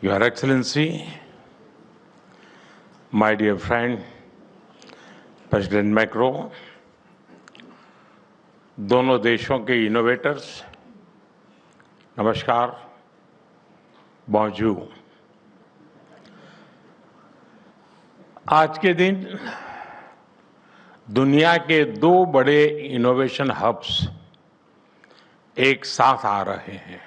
Your Excellency, my dear friend, President Macron, दोनों देशों के इनोवेटर्स, नमस्कार, bonjour। आज के दिन दुनिया के दो बड़े इनोवेशन हब्स एक साथ आ रहे हैं।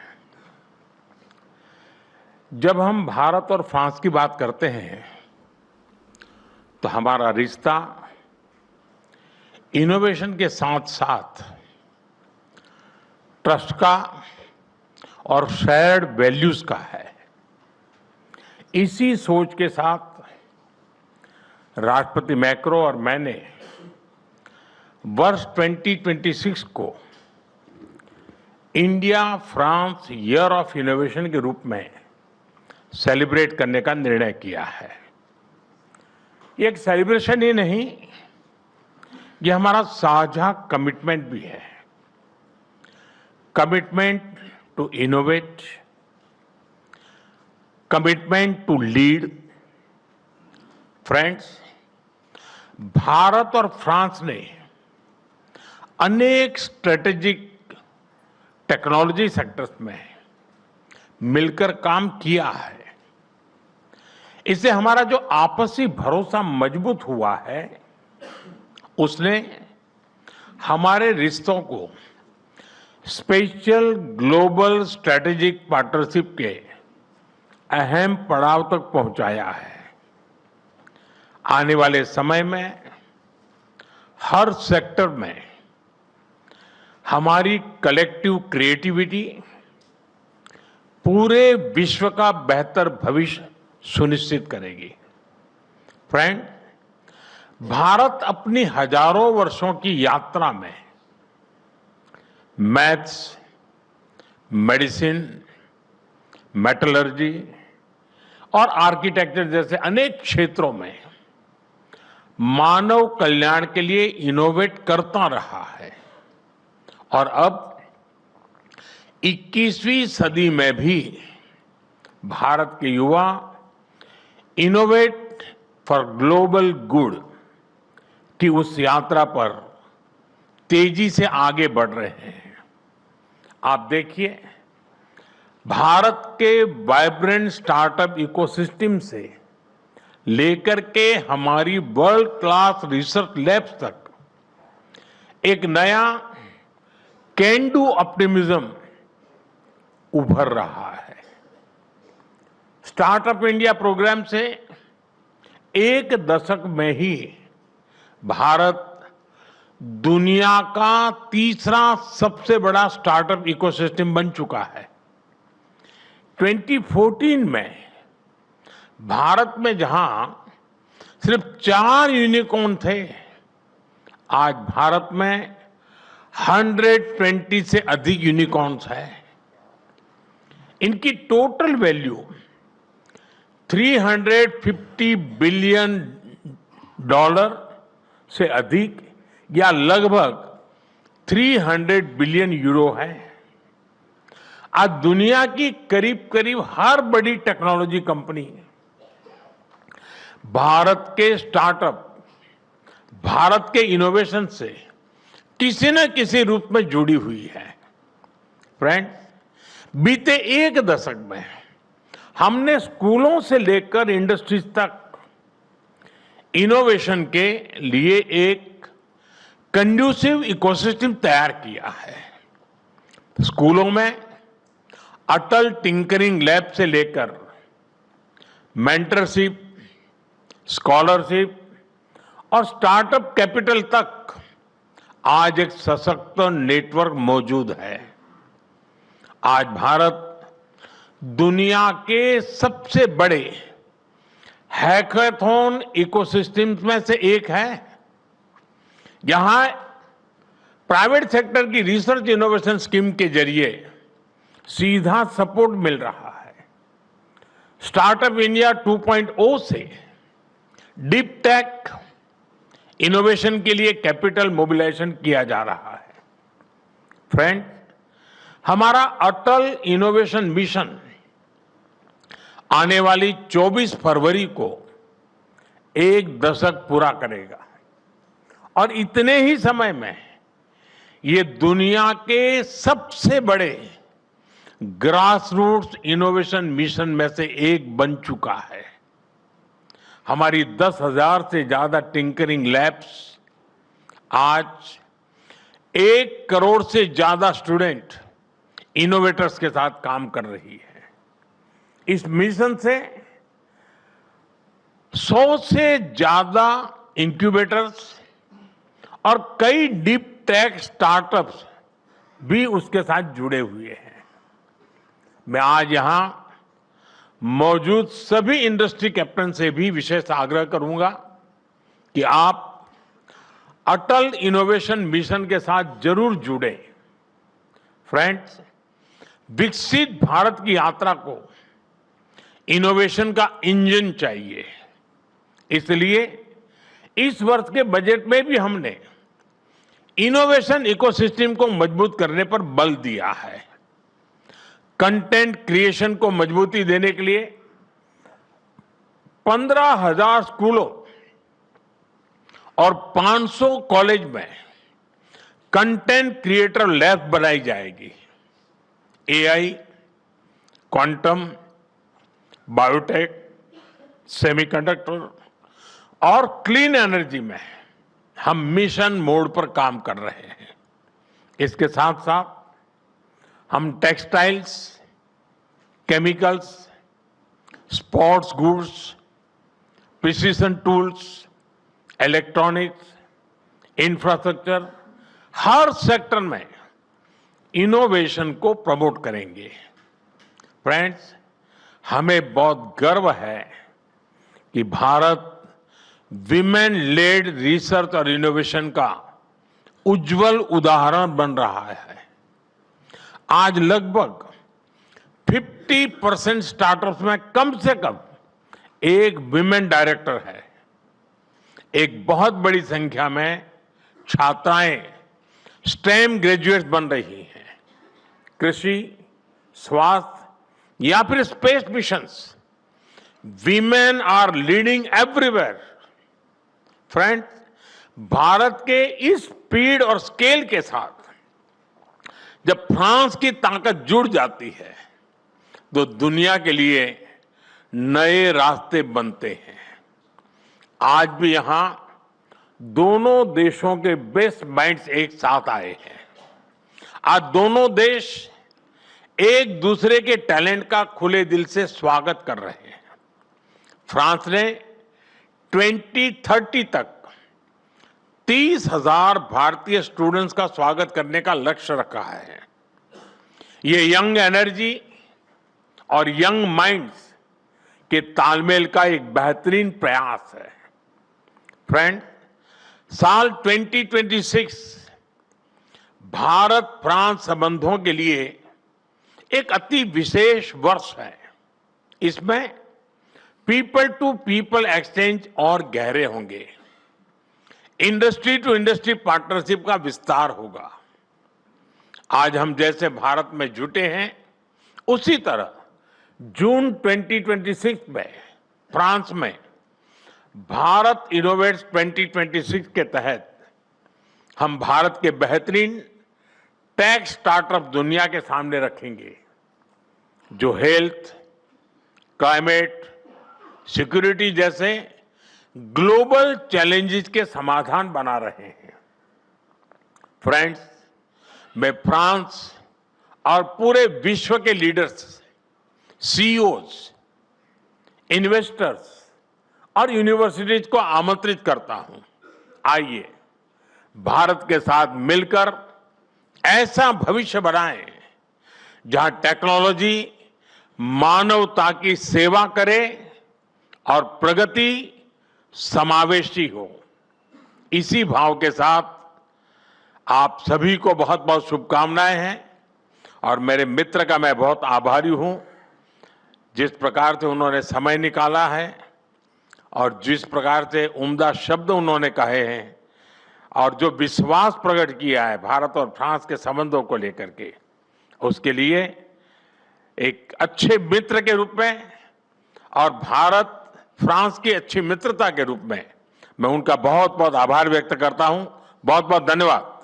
जब हम भारत और फ्रांस की बात करते हैं तो हमारा रिश्ता इनोवेशन के साथ साथ ट्रस्ट का और शेयर्ड वैल्यूज का है। इसी सोच के साथ राष्ट्रपति मैक्रो और मैंने वर्ष 2026 को India France year of innovation के रूप में सेलिब्रेट करने का निर्णय किया है। ये एक सेलिब्रेशन ही नहीं, ये हमारा साझा कमिटमेंट भी है। Commitment to innovate, commitment to lead. Friends, Bharat और फ्रांस ने अनेक स्ट्रेटेजिक टेक्नोलॉजी सेक्टर्स में मिलकर काम किया है। इससे हमारा जो आपसी भरोसा मजबूत हुआ है, उसने हमारे रिश्तों को स्पेशल ग्लोबल स्ट्रेटेजिक पार्टनरशिप के अहम पड़ाव तक पहुंचाया है। आने वाले समय में हर सेक्टर में हमारी कलेक्टिव क्रिएटिविटी पूरे विश्व का बेहतर भविष्य सुनिश्चित करेगी। फ्रेंड, भारत अपनी हजारों वर्षों की यात्रा में मैथ्स, मेडिसिन, मेटलर्जी और आर्किटेक्चर जैसे अनेक क्षेत्रों में मानव कल्याण के लिए इनोवेट करता रहा है और अब 21वीं सदी में भी भारत के युवा इनोवेट फॉर ग्लोबल गुड की उस यात्रा पर तेजी से आगे बढ़ रहे हैं। आप देखिए, भारत के वाइब्रेंट स्टार्टअप इकोसिस्टम से लेकर के हमारी वर्ल्ड क्लास रिसर्च लैब्स तक एक नया कैन डू ऑप्टिमिज्म उभर रहा है। स्टार्टअप इंडिया प्रोग्राम से एक दशक में ही भारत दुनिया का तीसरा सबसे बड़ा स्टार्टअप इकोसिस्टम बन चुका है। 2014 में भारत में जहां सिर्फ 4 यूनिकॉर्न थे, आज भारत में 120 से अधिक यूनिकॉर्न्स हैं। इनकी टोटल वैल्यू $350 बिलियन से अधिक या लगभग 300 बिलियन यूरो है। आज दुनिया की करीब करीब हर बड़ी टेक्नोलॉजी कंपनी भारत के स्टार्टअप, भारत के इनोवेशन से किसी न किसी रूप में जुड़ी हुई है। फ्रेंड, बीते एक दशक में हमने स्कूलों से लेकर इंडस्ट्रीज तक इनोवेशन के लिए एक कंड्यूसिव इकोसिस्टम तैयार किया है। स्कूलों में अटल टिंकरिंग लैब से लेकर मेंटरशिप, स्कॉलरशिप और स्टार्टअप कैपिटल तक आज एक सशक्त नेटवर्क मौजूद है। आज भारत दुनिया के सबसे बड़े हैकाथॉन इकोसिस्टम्स में से एक है। यहां प्राइवेट सेक्टर की रिसर्च इनोवेशन स्कीम के जरिए सीधा सपोर्ट मिल रहा है। स्टार्टअप इंडिया 2.0 से डीप टेक इनोवेशन के लिए कैपिटल मोबिलाइजेशन किया जा रहा है। फ्रेंड, हमारा अटल इनोवेशन मिशन आने वाली 24 फरवरी को एक दशक पूरा करेगा और इतने ही समय में ये दुनिया के सबसे बड़े ग्रास रूट्स इनोवेशन मिशन में से एक बन चुका है। हमारी 10,000 से ज्यादा टिंकरिंग लैब्स आज 1 करोड़ से ज्यादा स्टूडेंट इनोवेटर्स के साथ काम कर रही है। इस मिशन से 100 से ज्यादा इंक्यूबेटर्स और कई डीप टेक स्टार्टअप्स भी उसके साथ जुड़े हुए हैं। मैं आज यहां मौजूद सभी इंडस्ट्री कैप्टन से भी विशेष आग्रह करूंगा कि आप अटल इनोवेशन मिशन के साथ जरूर जुड़े। फ्रेंड्स, विकसित भारत की यात्रा को इनोवेशन का इंजन चाहिए। इसलिए इस वर्ष के बजट में भी हमने इनोवेशन इकोसिस्टम को मजबूत करने पर बल दिया है। कंटेंट क्रिएशन को मजबूती देने के लिए 15,000 स्कूलों और 500 कॉलेज में कंटेंट क्रिएटर लैब बनाई जाएगी। एआई, क्वांटम, बायोटेक, सेमीकंडक्टर और क्लीन एनर्जी में हम मिशन मोड पर काम कर रहे हैं। इसके साथ साथ हम textiles, chemicals, sports goods, precision tools, electronics, infrastructure, हर सेक्टर में इनोवेशन को प्रमोट करेंगे। फ्रेंड्स, हमें बहुत गर्व है कि भारत विमेन लेड रिसर्च और इनोवेशन का उज्जवल उदाहरण बन रहा है। आज लगभग 50% स्टार्टअप्स में कम से कम एक विमेन डायरेक्टर है। एक बहुत बड़ी संख्या में छात्राएं स्टेम ग्रेजुएट्स बन रही हैं। कृषि, स्वास्थ्य या फिर space missions, women are leading everywhere. Friends, Bharat के इस स्पीड और स्केल के साथ जब फ्रांस की ताकत जुड़ जाती है तो दुनिया के लिए नए रास्ते बनते हैं। आज भी यहां दोनों देशों के बेस्ट माइंड्स एक साथ आए हैं। आज दोनों देश एक दूसरे के टैलेंट का खुले दिल से स्वागत कर रहे हैं। फ्रांस ने 2030 तक 30,000 भारतीय स्टूडेंट्स का स्वागत करने का लक्ष्य रखा है। ये यंग एनर्जी और यंग माइंड्स के तालमेल का एक बेहतरीन प्रयास है। फ्रेंड, साल 2026 भारत फ्रांस संबंधों के लिए एक अति विशेष वर्ष है। इसमें पीपल टू पीपल एक्सचेंज और गहरे होंगे। इंडस्ट्री टू इंडस्ट्री पार्टनरशिप का विस्तार होगा। आज हम जैसे भारत में जुटे हैं, उसी तरह जून 2026 में फ्रांस में भारत इनोवेट्स 2026 के तहत हम भारत के बेहतरीन टेक स्टार्टअप दुनिया के सामने रखेंगे, जो हेल्थ, क्लाइमेट, सिक्योरिटी जैसे ग्लोबल चैलेंजेस के समाधान बना रहे हैं। फ्रेंड्स, मैं फ्रांस और पूरे विश्व के लीडर्स, सीईओज, इन्वेस्टर्स और यूनिवर्सिटीज को आमंत्रित करता हूं। आइए भारत के साथ मिलकर ऐसा भविष्य बनाएं जहां टेक्नोलॉजी मानवता की सेवा करे और प्रगति समावेशी हो। इसी भाव के साथ आप सभी को बहुत बहुत शुभकामनाएं हैं और मेरे मित्र का मैं बहुत आभारी हूं, जिस प्रकार से उन्होंने समय निकाला है और जिस प्रकार से उम्दा शब्द उन्होंने कहे हैं और जो विश्वास प्रकट किया है भारत और फ्रांस के संबंधों को लेकर के, उसके लिए एक अच्छे मित्र के रूप में और भारत फ्रांस की अच्छी मित्रता के रूप में मैं उनका बहुत बहुत आभार व्यक्त करता हूं। बहुत बहुत धन्यवाद।